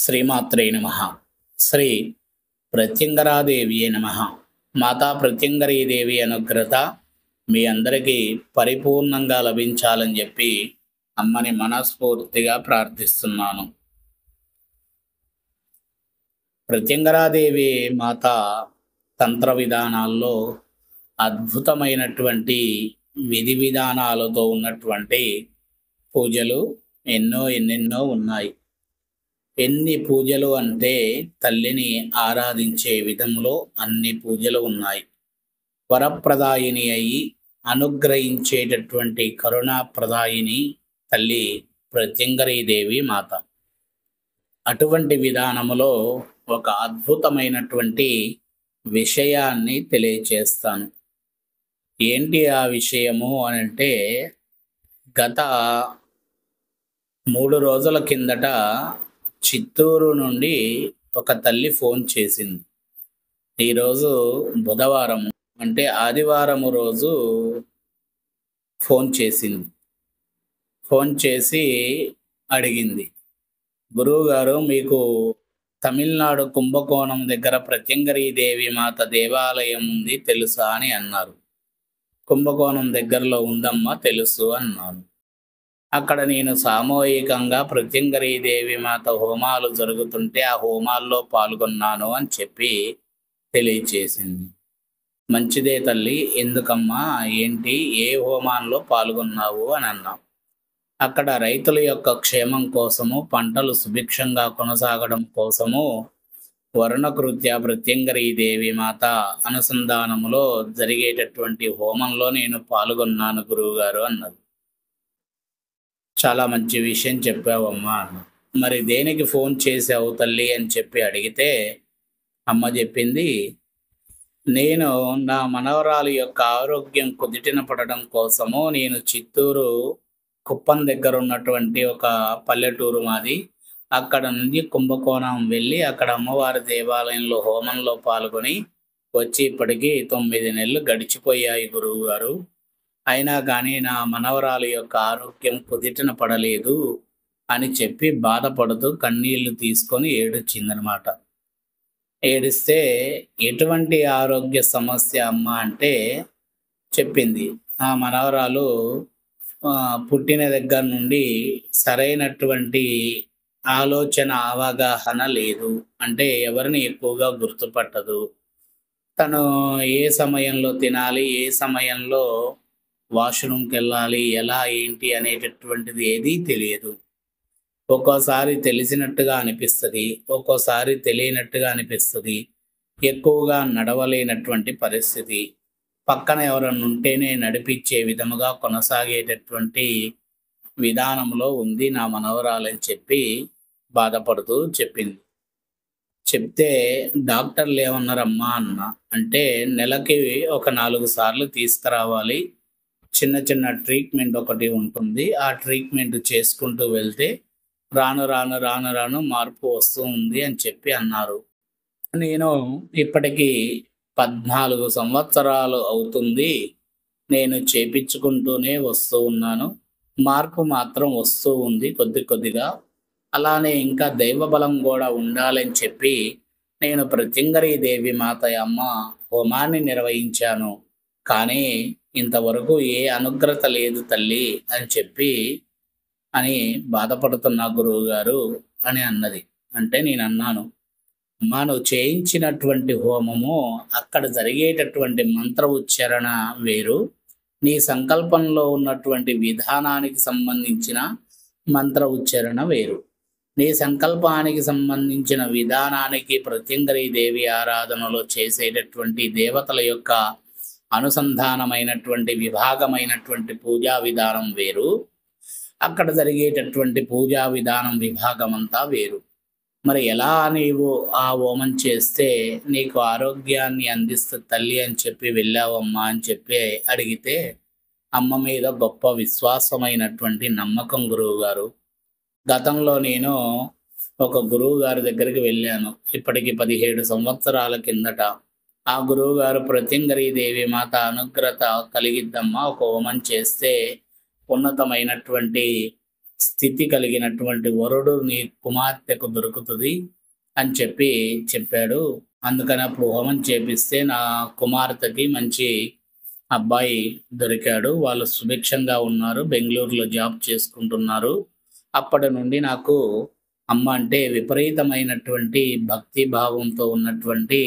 శ్రీమాత్రే నమః. శ్రీ ప్రత్యంగరాదేవియే నమః. మాతా ప్రత్యంగరీదేవి అనుగ్రత మీ అందరికీ పరిపూర్ణంగా లభించాలని చెప్పి అమ్మని మనస్ఫూర్తిగా ప్రార్థిస్తున్నాను. ప్రత్యంగరాదేవి మాత తంత్ర విధానాల్లో అద్భుతమైనటువంటి విధి విధానాలతో ఉన్నటువంటి పూజలు ఎన్నెన్నో ఉన్నాయి. ఎన్ని పూజలు అంటే తల్లిని ఆరాధించే విధంలో అన్ని పూజలు ఉన్నాయి. వరప్రదాయిని అయి అనుగ్రహించేటటువంటి కరుణాప్రదాయిని తల్లి ప్రత్యంగరీదేవి మాత. అటువంటి విధానములో ఒక అద్భుతమైనటువంటి విషయాన్ని తెలియచేస్తాను. ఏంటి ఆ విషయము అనంటే, గత 3 రోజుల కిందట చిత్తూరు నుండి ఒక తల్లి ఫోన్ చేసింది. ఈరోజు బుధవారం అంటే ఆదివారం రోజు ఫోన్ చేసింది. ఫోన్ చేసి అడిగింది, గురువుగారు మీకు తమిళనాడు కుంభకోణం దగ్గర ప్రత్యంగరీదేవి మాత దేవాలయం ఉంది తెలుసా అని అన్నారు. కుంభకోణం దగ్గరలో ఉందమ్మా తెలుసు అన్నాను. అక్కడ నేను సామూహికంగా ప్రత్యంగరీదేవి మాత హోమాలు జరుగుతుంటే ఆ హోమాల్లో పాల్గొన్నాను అని చెప్పి తెలియచేసింది. మంచిదే తల్లి, ఎందుకమ్మా, ఏంటి, ఏ హోమాల్లో పాల్గొన్నావు అని అన్నాం. అక్కడ రైతుల యొక్క క్షేమం కోసము, పంటలు సుభిక్షంగా కొనసాగడం కోసము వరుణకృత్య ప్రత్యంగరీదేవి మాత అనుసంధానములో జరిగేటటువంటి హోమంలో నేను పాల్గొన్నాను గురువుగారు అన్నది. చాలా మంచి విషయం చెప్పావమ్మా అన్న. మరి దేనికి ఫోన్ చేసావు తల్లి అని చెప్పి అడిగితే అమ్మ చెప్పింది, నేను నా మనవరాలు యొక్క ఆరోగ్యం కుదిటిన పడడం కోసము నేను చిత్తూరు కుప్పం దగ్గర ఉన్నటువంటి ఒక పల్లెటూరు మాది, అక్కడ నుండి కుంభకోణం వెళ్ళి అక్కడ అమ్మవారి దేవాలయంలో హోమంలో పాల్గొని వచ్చి ఇప్పటికీ 9 నెలలు గడిచిపోయాయి గురువు గారు. అయినా కానీ నా మనవరాలు యొక్క ఆరోగ్యం కుదిటిన పడలేదు అని చెప్పి బాధపడుతూ కన్నీళ్లు తీసుకొని ఏడ్చిందనమాట. ఏడిస్తే ఎటువంటి ఆరోగ్య సమస్య అమ్మ అంటే చెప్పింది, ఆ మనవరాలు పుట్టిన దగ్గర నుండి సరైనటువంటి ఆలోచన అవగాహన లేదు, అంటే ఎవరిని ఎక్కువగా గుర్తుపట్టదు, తను ఏ సమయంలో తినాలి, ఏ సమయంలో వాష్రూమ్కి వెళ్ళాలి, ఎలా ఏంటి అనేటటువంటిది ఏదీ తెలియదు. ఒక్కోసారి తెలిసినట్టుగా అనిపిస్తుంది, ఒక్కోసారి తెలియనట్టుగా అనిపిస్తుంది, ఎక్కువగా నడవలేనటువంటి పరిస్థితి, పక్కన ఎవరన్నా ఉంటేనే నడిపించే విధముగా కొనసాగేటటువంటి విధానంలో ఉంది నా మనవరాలని చెప్పి బాధపడుతూ చెప్పింది. చెప్తే డాక్టర్లు ఏమన్నారమ్మా అన్న అంటే, నెలకి ఒక 4 సార్లు తీసుకురావాలి, చిన్న ట్రీట్మెంట్ ఒకటి ఉంటుంది, ఆ ట్రీట్మెంట్ చేసుకుంటూ వెళ్తే రాను రాను మార్పు వస్తూ ఉంది అని చెప్పి అన్నారు. నేను ఇప్పటికీ 14 సంవత్సరాలు అవుతుంది, నేను చేపించుకుంటూనే వస్తూ ఉన్నాను, మార్పు మాత్రం వస్తూ ఉంది కొద్దిగా. అలానే ఇంకా దైవబలం కూడా ఉండాలని చెప్పి నేను ప్రత్యంగరీదేవి మాత అమ్మ హోమాన్ని నిర్వహించాను, కానీ ఇంతవరకు ఏ అనుగ్రత లేదు తల్లి అని చెప్పి అని బాధపడుతున్నా గురువు గారు అని అన్నది. అంటే నేను అన్నాను, అమ్మా నువ్వు చేయించినటువంటి హోమము అక్కడ జరిగేటటువంటి మంత్ర ఉచ్చారణ వేరు, నీ సంకల్పంలో ఉన్నటువంటి విధానానికి సంబంధించిన మంత్ర ఉచ్చారణ వేరు. నీ సంకల్పానికి సంబంధించిన విధానానికి ప్రత్యంగరీదేవి ఆరాధనలో చేసేటటువంటి దేవతల యొక్క అనుసంధానమైనటువంటి విభాగమైనటువంటి పూజా విధానం వేరు, అక్కడ జరిగేటటువంటి పూజా విధానం విభాగం అంతా వేరు. మరి ఎలా నీవు ఆ హోమం చేస్తే నీకు ఆరోగ్యాన్ని అందిస్తుంది తల్లి అని చెప్పి వెళ్ళావమ్మా అని చెప్పి అడిగితే, అమ్మ మీద గొప్ప విశ్వాసమైనటువంటి నమ్మకం గురువు గారు. గతంలో నేను ఒక గురువు గారి దగ్గరికి వెళ్ళాను, ఇప్పటికి 17 సంవత్సరాల కిందట. ఆ గురువు గారు ప్రత్యంగరీదేవి మాత అనుగ్రత కలిగిద్దమ్మా, ఒక హోమం చేస్తే ఉన్నతమైనటువంటి స్థితి కలిగినటువంటి వరుడు నీ కుమార్తెకు దొరుకుతుంది అని చెప్పాడు. అందుకని అప్పుడు హోమం చేపిస్తే నా కుమార్తెకి మంచి అబ్బాయి దొరికాడు. వాళ్ళు సుభిక్షంగా ఉన్నారు, బెంగళూరులో జాబ్ చేసుకుంటున్నారు. అప్పటి నుండి నాకు అమ్మ అంటే విపరీతమైనటువంటి భక్తి భావంతో ఉన్నటువంటి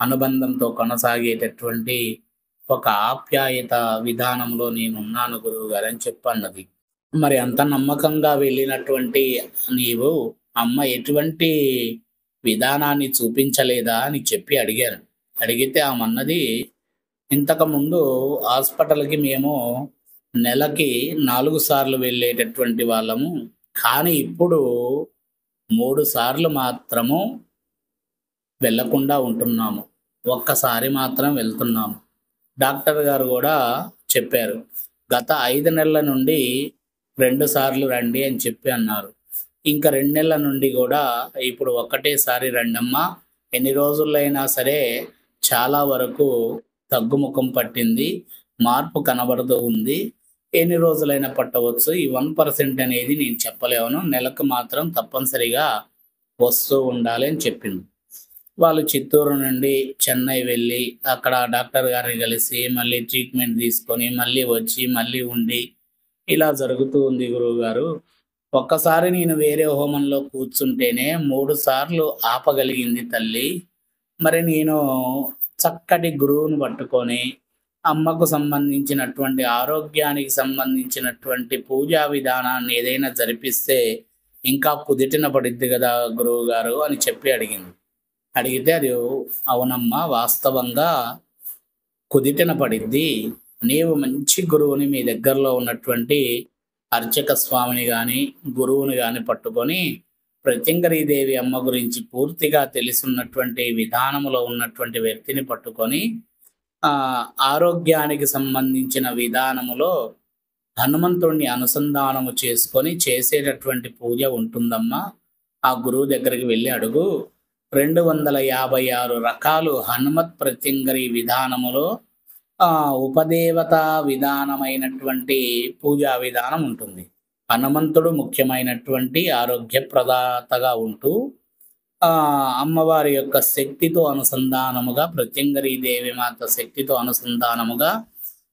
అనుబంధంతో కొనసాగేటటువంటి ఒక ఆప్యాయత విధానంలో నేనున్నాను గురువు గారు అని చెప్పన్నది. మరి అంత నమ్మకంగా వెళ్ళినటువంటి నీవు అమ్మ ఎటువంటి విధానాన్ని చూపించలేదా అని అడిగాను. అడిగితే ఆమె అన్నది, ఇంతకుముందు హాస్పిటల్కి మేము నెలకి 4 సార్లు వెళ్ళేటటువంటి వాళ్ళము, కానీ ఇప్పుడు 3 సార్లు మాత్రము వెళ్ళకుండా ఉంటున్నాము, ఒక్కసారి మాత్రం వెళ్తున్నాము. డాక్టర్ గారు కూడా చెప్పారు, గత 5 నెలల నుండి 2 సార్లు రండి అని అన్నారు. ఇంకా 2 నెలల నుండి కూడా ఇప్పుడు ఒక్కటేసారి రండమ్మా, ఎన్ని రోజులైనా సరే చాలా వరకు తగ్గుముఖం పట్టింది, మార్పు కనబడుతూ ఉంది, ఎన్ని రోజులైనా పట్టవచ్చు, ఈ 1% అనేది నేను చెప్పలేను, నెలకు మాత్రం తప్పనిసరిగా వస్తూ ఉండాలి అని చెప్పింది. వాళ్ళు చిత్తూరు నుండి చెన్నై వెళ్ళి అక్కడ డాక్టర్ గారిని కలిసి మళ్ళీ ట్రీట్మెంట్ తీసుకొని మళ్ళీ వచ్చి మళ్ళీ ఉండి ఇలా జరుగుతూ ఉంది గురువుగారు. ఒక్కసారి నేను వేరే హోమంలో కూర్చుంటేనే 3 సార్లు ఆపగలిగింది తల్లి. మరి నేను చక్కటి గురువును పట్టుకొని అమ్మకు సంబంధించినటువంటి ఆరోగ్యానికి సంబంధించినటువంటి పూజా విధానాన్ని ఏదైనా జరిపిస్తే ఇంకా కుదిటిన పడిద్ది కదా గురువు గారు అని అడిగింది. అడిగితే అది అవునమ్మా, వాస్తవంగా కుదిటిన పడిద్ది. నీవు మంచి గురువుని, మీ దగ్గరలో ఉన్నటువంటి అర్చక స్వామిని కానీ గురువుని కానీ పట్టుకొని ప్రత్యంగరీదేవి అమ్మ గురించి పూర్తిగా తెలుసున్నటువంటి విధానములో ఉన్నటువంటి వ్యక్తిని పట్టుకొని ఆరోగ్యానికి సంబంధించిన విధానములో హనుమంతుడిని అనుసంధానము చేసుకొని చేసేటటువంటి పూజ ఉంటుందమ్మా. ఆ గురువు దగ్గరికి వెళ్ళి అడుగు. 256 రకాలు హనుమత్ ప్రత్యంగరి విధానములో ఉపదేవత విధానమైనటువంటి పూజా విధానం ఉంటుంది. హనుమంతుడు ముఖ్యమైనటువంటి ఆరోగ్య ప్రదాతగా ఉంటూ అమ్మవారి యొక్క శక్తితో అనుసంధానముగా, ప్రత్యంగరీ దేవి మాత శక్తితో అనుసంధానముగా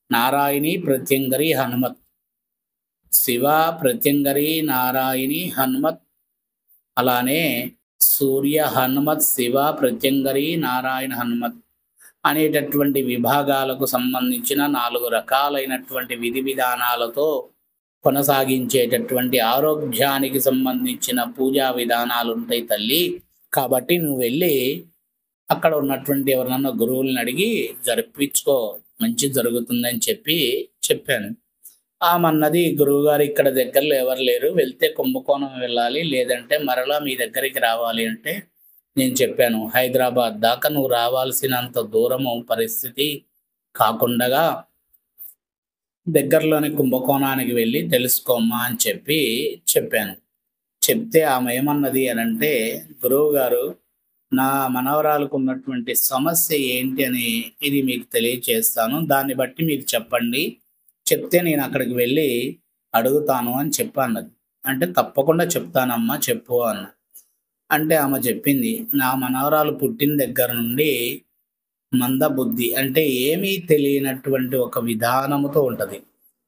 నారాయణి ప్రత్యంగరి హనుమత్, శివ ప్రత్యంగరి నారాయణి హనుమత్, అలానే సూర్య హనుమత్, శివ ప్రత్యంగరి నారాయణ హనుమత్ అనేటటువంటి విభాగాలకు సంబంధించిన 4 రకాలైనటువంటి విధి విధానాలతో కొనసాగించేటటువంటి ఆరోగ్యానికి సంబంధించిన పూజా విధానాలు ఉంటాయి తల్లి. కాబట్టి నువ్వు వెళ్ళి అక్కడ ఉన్నటువంటి ఎవరినన్నా గురువులను అడిగి జరిపించుకో, మంచి జరుగుతుందని చెప్పాను. ఆమన్నది, గురువుగారు ఇక్కడ దగ్గరలో ఎవరు లేరు, వెళ్తే కుంభకోణం వెళ్ళాలి, లేదంటే మరలా మీ దగ్గరికి రావాలి అంటే నేను చెప్పాను, హైదరాబాద్ దాకా నువ్వు రావాల్సినంత దూరము పరిస్థితి కాకుండా దగ్గరలోని కుంభకోణానికి వెళ్ళి తెలుసుకోమ్మా అని చెప్పాను. చెప్తే ఆమె ఏమన్నది అనంటే, గురువు గారు, నా మనవరాలకు ఉన్నటువంటి సమస్య ఏంటి అని ఇది మీకు తెలియచేస్తాను, దాన్ని బట్టి మీరు చెప్పండి, చెప్తే నేను అక్కడికి వెళ్ళి అడుగుతాను అని అన్నది. అంటే తప్పకుండా చెప్తానమ్మా, చెప్పు అన్న. అంటే ఆమె చెప్పింది, నా మనవరాలు పుట్టిన దగ్గర నుండి మందబుద్ధి, అంటే ఏమీ తెలియనటువంటి ఒక విధానముతో ఉంటుంది,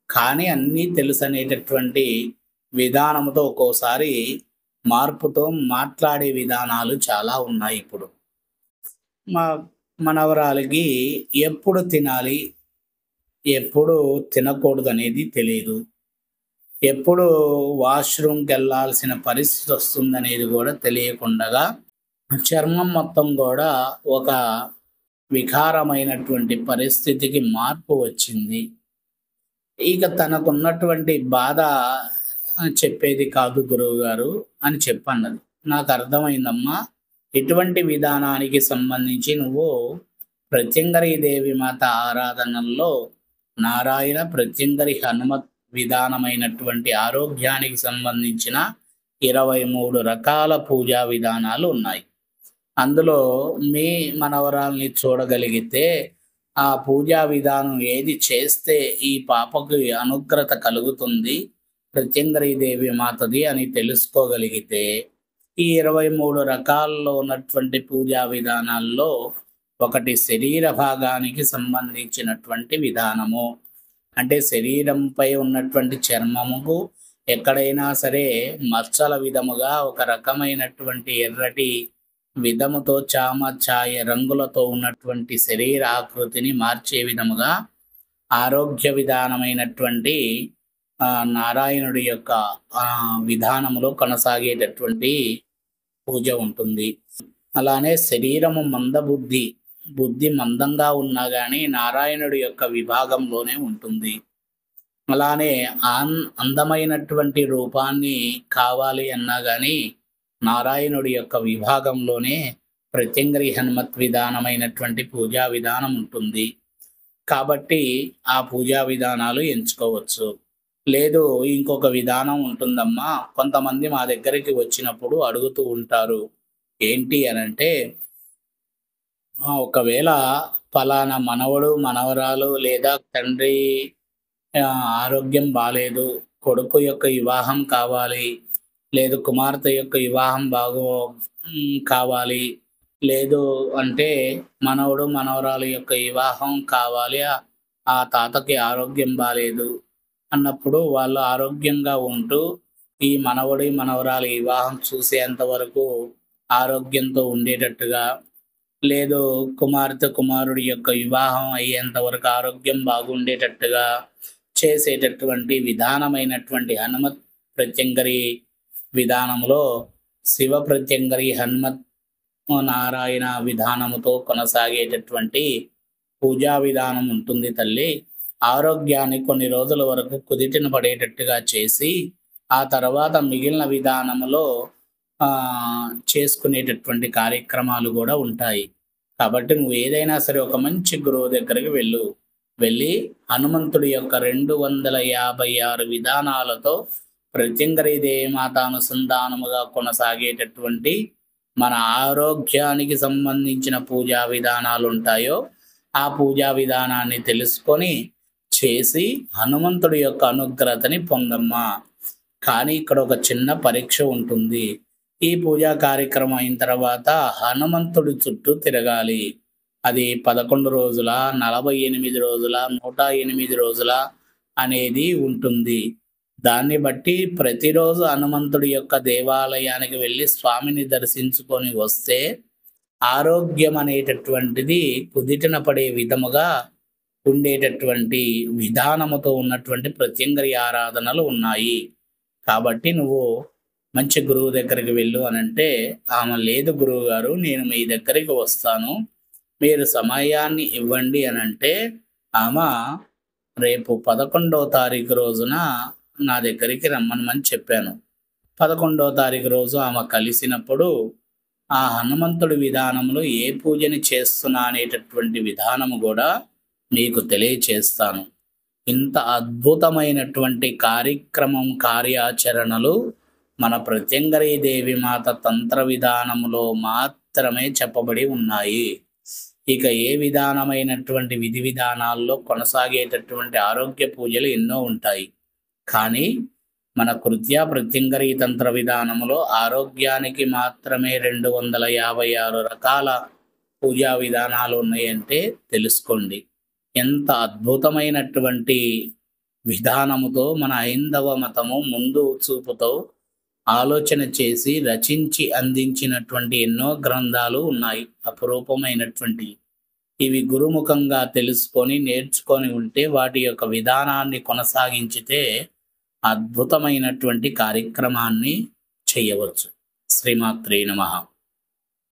కానీ అన్నీ తెలుసు అనేటటువంటి విధానముతో ఒక్కోసారి మార్పుతో మాట్లాడే విధానాలు చాలా ఉన్నాయి. ఇప్పుడు మా మనవరాలికి ఎప్పుడు తినాలి, ఎప్పుడు తినకూడదు అనేది తెలియదు, ఎప్పుడు వాష్రూమ్కి వెళ్ళాల్సిన పరిస్థితి వస్తుందనేది కూడా తెలియకుండా చర్మం మొత్తం కూడా ఒక వికారమైనటువంటి పరిస్థితికి మార్పు వచ్చింది. ఇక తనకున్నటువంటి బాధ చెప్పేది కాదు గురువు గారు అని చెప్పన్నది. నాకు అర్థమైందమ్మా, ఇటువంటి విధానానికి సంబంధించి నువ్వు ప్రత్యంగరీ దేవి మాత ఆరాధనల్లో నారాయణ ప్రత్యంగరి హనుమత్ విధానమైనటువంటి ఆరోగ్యానికి సంబంధించిన 23 రకాల పూజా విధానాలు ఉన్నాయి. అందులో మీ మనవరాల్ని చూడగలిగితే ఆ పూజా విధానం ఏది చేస్తే ఈ పాపకు అనుగ్రత కలుగుతుంది, దేవి మాతది అని తెలుసుకోగలిగితే ఈ 23 రకాల్లో ఉన్నటువంటి పూజా విధానాల్లో ఒకటి శరీర భాగానికి సంబంధించినటువంటి విధానము. అంటే శరీరంపై ఉన్నటువంటి చర్మముకు ఎక్కడైనా సరే మచ్చల విధముగా ఒక రకమైనటువంటి ఎర్రటి విధముతో ఛాయ రంగులతో ఉన్నటువంటి శరీర ఆకృతిని మార్చే విధముగా ఆరోగ్య విధానమైనటువంటి నారాయణుడి యొక్క విధానములో కొనసాగేటటువంటి పూజ ఉంటుంది. అలానే శరీరము బుద్ధి మందంగా ఉన్నా కానీ నారాయణుడి యొక్క విభాగంలోనే ఉంటుంది. అలానే అందమైనటువంటి రూపాన్ని కావాలి అన్నా కానీ నారాయణుడి యొక్క విభాగంలోనే ప్రత్యంగిరి హనుమత్ విధానమైనటువంటి పూజా విధానం ఉంటుంది. కాబట్టి ఆ పూజా విధానాలు ఎంచుకోవచ్చు. లేదు ఇంకొక విధానం ఉంటుందమ్మా, కొంతమంది మా దగ్గరికి వచ్చినప్పుడు అడుగుతూ ఉంటారు, ఏంటి అనంటే ఒకవేళ ఫలానా మనవడు మనవరాలు లేదా తండ్రి ఆరోగ్యం బాలేదు, కొడుకు యొక్క వివాహం కావాలి, లేదు కుమార్తె యొక్క వివాహం కావాలి, లేదు అంటే మనవడు మనవరాలు యొక్క వివాహం కావాలి, ఆ తాతకి ఆరోగ్యం బాలేదు అన్నప్పుడు వాళ్ళు ఆరోగ్యంగా ఉంటూ ఈ మనవడి మనవరాలు వివాహం చూసేంత వరకు ఆరోగ్యంతో ఉండేటట్టుగా, లేదు కుమార్తె కుమారుడి యొక్క వివాహం అయ్యేంత వరకు ఆరోగ్యం బాగుండేటట్టుగా చేసేటటువంటి విధానమైనటువంటి హనుమత్ ప్రత్యంగిరి విధానంలో శివ ప్రత్యంగిరి హనుమత్ నారాయణ విధానముతో కొనసాగేటటువంటి పూజా విధానం ఉంటుంది తల్లి. ఆరోగ్యాన్ని కొన్ని రోజుల వరకు కుదిటిన పడేటట్టుగా చేసి ఆ తర్వాత మిగిలిన విధానంలో చేసుకునేటటువంటి కార్యక్రమాలు కూడా ఉంటాయి. కాబట్టి నువ్వు ఏదైనా సరే ఒక మంచి గురువు దగ్గరికి వెళ్ళి హనుమంతుడి యొక్క 256 విధానాలతో ప్రత్యంగిరి దేవమాత అనుసంధానముగా కొనసాగేటటువంటి మన ఆరోగ్యానికి సంబంధించిన పూజా విధానాలు ఉంటాయో ఆ పూజా విధానాన్ని తెలుసుకొని చేసి హనుమంతుడి యొక్క అనుగ్రహతని పొందమ్మా. కానీ ఇక్కడ ఒక చిన్న పరీక్ష ఉంటుంది. ఈ పూజా కార్యక్రమం అయిన తర్వాత హనుమంతుడి చుట్టూ తిరగాలి. అది 11 రోజుల, 48 రోజుల, 108 రోజుల అనేది ఉంటుంది. దాన్ని బట్టి ప్రతిరోజు హనుమంతుడి యొక్క దేవాలయానికి వెళ్ళి స్వామిని దర్శించుకొని వస్తే ఆరోగ్యం అనేటటువంటిది కుదిటిన పడే విధముగా ఉండేటటువంటి విధానముతో ఉన్నటువంటి ప్రత్యంగిరి ఆరాధనలు ఉన్నాయి. కాబట్టి నువ్వు మంచి గురువు దగ్గరికి వెళ్ళు అనంటే ఆమె లేదు గురువు గారు, నేను మీ దగ్గరికి వస్తాను, మీరు సమయాన్ని ఇవ్వండి అనంటే ఆమె రేపు 11వ తారీఖు రోజున నా దగ్గరికి రమ్మని చెప్పాను. 11వ తారీఖు రోజు ఆమె కలిసినప్పుడు ఆ హనుమంతుడి విధానంలో ఏ పూజని చేస్తున్నా అనేటటువంటి విధానము కూడా మీకు తెలియచేస్తాను. ఇంత అద్భుతమైనటువంటి కార్యాచరణలు మన ప్రత్యంగిరి దేవి మాత తంత్ర విధానములో మాత్రమే చెప్పబడి ఉన్నాయి. ఇక ఏ విధానమైనటువంటి విధి విధానాల్లో కొనసాగేటటువంటి ఆరోగ్య పూజలు ఎన్నో ఉంటాయి. కానీ మన ప్రత్యంగిరి తంత్ర విధానములో ఆరోగ్యానికి మాత్రమే 256 రకాల పూజా విధానాలు ఉన్నాయంటే తెలుసుకోండి. ఎంత అద్భుతమైనటువంటి విధానముతో మన హైందవ మతము ముందు చూపుతో ఆలోచన చేసి రచించి అందించినటువంటి ఎన్నో గ్రంథాలు ఉన్నాయి, అపురూపమైనటువంటి. ఇవి గురుముఖంగా తెలుసుకొని నేర్చుకొని ఉంటే వాటి యొక్క విధానాన్ని కొనసాగించితే అద్భుతమైనటువంటి కార్యక్రమాన్ని చేయవచ్చు. శ్రీమాత్రే నమః.